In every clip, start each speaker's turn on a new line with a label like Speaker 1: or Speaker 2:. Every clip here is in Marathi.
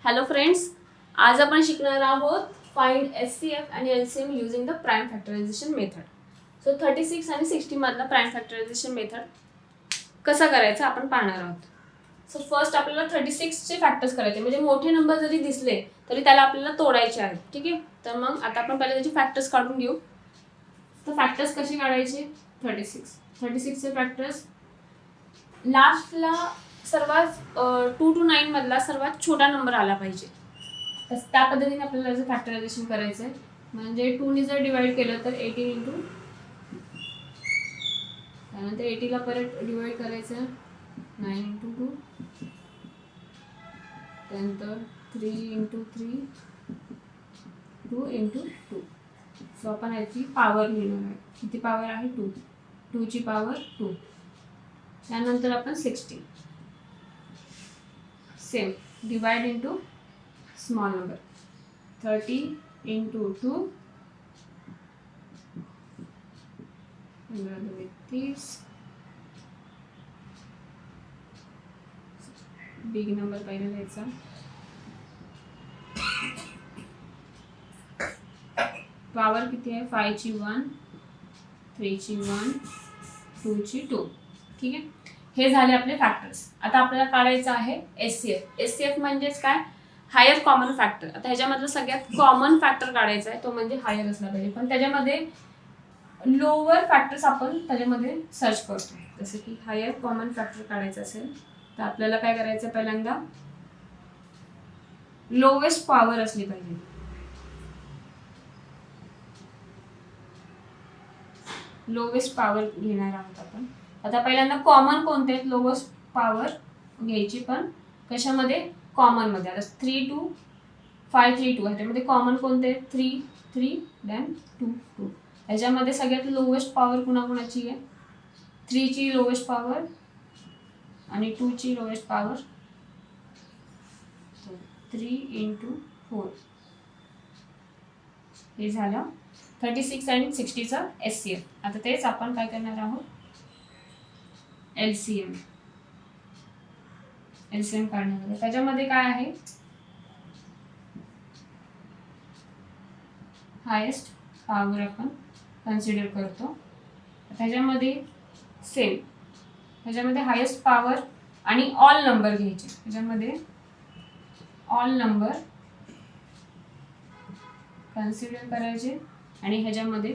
Speaker 1: हॅलो फ्रेंड्स, आज आपण शिकणार आहोत फाइंड एचसीएफ आणि LCM using the prime factorisation method. So 36 आणि 60 मधला प्राइम फॅक्टरायझेशन मेथड कसा करायचा आपण पाहणार आहोत. सो फर्स्ट आपल्याला 36 चे फॅक्टर्स करायचे, म्हणजे मोठे नंबर जरी दिसले तरी त्याला आपल्याला तोडायचे आहेत. ठीक आहे, तर मग आता आपण पहिले त्याचे फॅक्टर्स काढून घेऊ. तर फॅक्टर्स कसे काढायचे? 36 चे फॅक्टर्स लास्टला सर्वात 2 to 9 मधला सर्वात छोटा नंबर आला पाहिजे. तर त्या पद्धतीने आपल्याला याचं फॅक्टरायझेशन करायचं आहे. म्हणजे 2 ने जर डिवाइड केलं तर 18 इंटू, त्यानंतर 80 ला परत डिवाइड करायचं 9 इंटू 2, त्यानंतर 3 इंटू 3, 2 इंटू 2. सो आपण याची पॉवर लिहिणार आहे. किती पॉवर आहे? 2. 2 ची पॉवर 2. त्यानंतर आपण 60 same divide into small number 30 into 2, 30. Big number पहिला लिहायचा. पॉवर किती आहे? 5 ची 1, 3 ची 1, 2 ची 2. ठीक आहे, हे झाले आपले फॅक्टर्स. आता आपल्याला काढायचं आहे एचसीएफ. एचसीएफ म्हणजेच काय? Higher common factor. आता ह्याच्यामधलं सगळ्यात कॉमन फॅक्टर काढायचा आहे, तो म्हणजे हायर असला पाहिजे. पण त्याच्यामध्ये लोअर फॅक्टर्स आपण त्याच्यामध्ये सर्च करतो. जसं की हायर कॉमन फॅक्टर काढायचं असेल तर आपल्याला काय करायचं? पहिल्यांदा लोवेस्ट पॉवर असली पाहिजे. लोवेस्ट पॉवर घेणार आहोत आपण. आता पहिल्यांदा कॉमन कोणते आहेत? लोवेस्ट पॉवर घ्यायची, पण कशामध्ये? कॉमन मध्ये. आता 3 2 5 3 2 ह्याच्यामध्ये कॉमन कोणते? 3 3 देन 2 2. ह्याच्यामध्ये सगळ्यात लोवेस्ट पॉवर कुणाकुणाची आहे? 3 ची लोवेस्ट पॉवर आणि 2 ची लोवेस्ट पॉवर. 3 इंटू 4. हे झालं 36 आणि 60 चं एचसीएफ. आता तेच आपण काय करणार आहोत? एलसीएम. एलसीएम काढणार आहे. त्याच्यामध्ये काय आहे? हायेस्ट पॉवर आपण कन्सिडर करतो. त्याच्यामध्ये सेम, त्याच्यामध्ये हायेस्ट पॉवर आणि ऑल नंबर घ्यायचे. त्याच्यामध्ये ऑल नंबर कन्सिडर करायचे आणि ह्याच्यामध्ये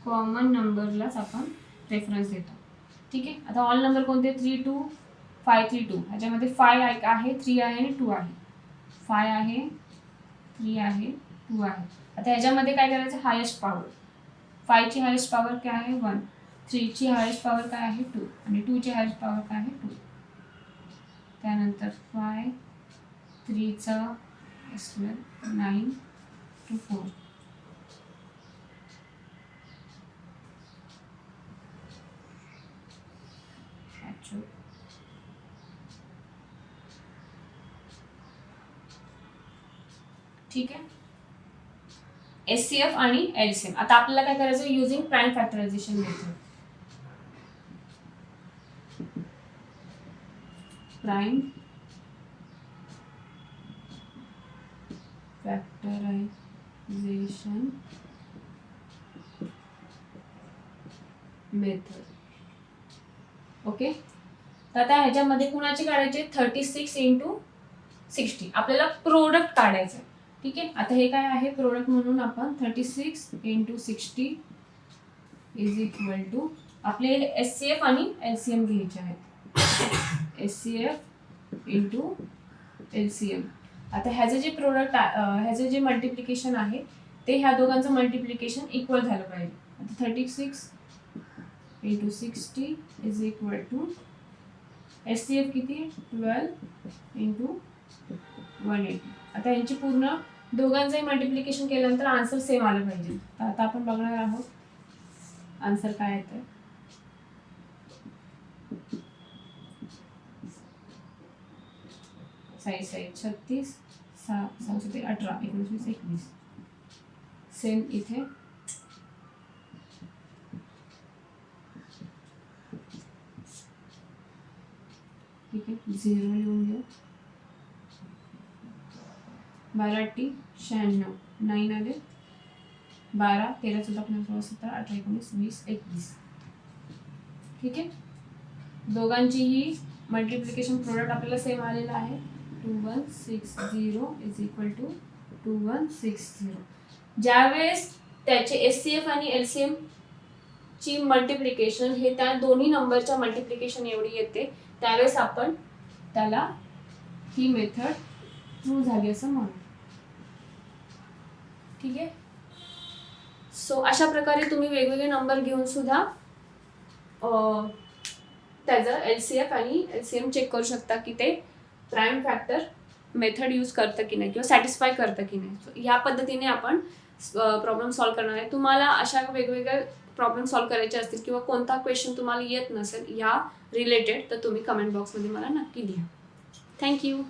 Speaker 1: कॉमन नंबरलाच आपण रेफरन्स देतो. ठीक आहे, आता ऑल नंबर कोणते? 3 2 5 3 2. ह्याच्यामध्ये 5 आहे, 3 आहे आणि 2 आहे. 5 आहे, 3 आहे, 2 आहे. आता ह्याच्यामध्ये काय करायचं? Highest power. 5 ची हायेस्ट पॉवर काय आहे? 1. 3 ची हायेस्ट पॉवर काय आहे? 2. आणि 2 ची हायेस्ट पॉवर काय आहे? 2. त्यानंतर 5 3 चा 9 to 4. ठीक आहे, एचसीएफ आणि एलसीएम. आता आपल्याला काय करायचं? Using prime factorisation method. Prime factorisation method. Okay, तर आता ह्याच्यामध्ये कुणाची काढायची? 36 इंटू 60. आपल्याला प्रोडक्ट काढायचं. ठीक आहे, आता हे काय आहे? प्रोडक्ट म्हणून आपण 36 इंटू 60 इज इक्वल टू आपले एचसीएफ आणि एलसीएम घ्यायचे आहेत. HCF into LCM. आता ह्याचं जे प्रोडक्ट, ह्याचं जे मल्टिप्लिकेशन आहे ते ह्या दोघांचं मल्टिप्लिकेशन इक्वल झालं पाहिजे. आता 36 into 60 is equal to HCF किती? 12 इंटू 180. आता यांची पूर्ण दोघांचंही मल्टिप्लिकेशन केल्यानंतर आन्सर सेम आलं पाहिजे. तर आता आपण बघणार आहोत आन्सर काय येतं. साईज 36 6 6 18 19 21. सेम इथे ठीक आहे, 0 लिहून घेऊ. 12 96, 9 आले 12 13 14 15 16 17 18 19 20 21. ठीक आहे. दोघांचीही मल्टिप्लिकेशन प्रोडक्ट आपल्याला सेम आलेला आहे. 2160 इज इक्वल टू 2160. ज्यावेळेस त्याचे SCF आणि LCM ची मल्टिप्लिकेशन हे त्या दोन्ही नंबरच्या मल्टिप्लिकेशन एवढी येते, त्यावेळेस आपण त्याला ही मेथड ट्रू झाली असं म्हणू. ठीक आहे. सो अशा प्रकारे तुम्ही वेगवेगळे नंबर घेऊन सुद्धा त्याचं LCF आणि LCM चेक करू शकता की ते प्राईम फॅक्टर मेथड यूज करतं की नाही किंवा सॅटिस्फाय करतं की नाही. सो ह्या पद्धतीने आपण प्रॉब्लेम सॉल्व्ह करणार आहे. तुम्हाला अशा वेगवेगळ्या प्रॉब्लेम सॉल्व्ह करायचे असतील किंवा कोणता क्वेश्चन तुम्हाला येत नसेल ह्या रिलेटेड, तर तुम्ही कमेंट बॉक्समध्ये मला नक्की लिहा. थँक्यू.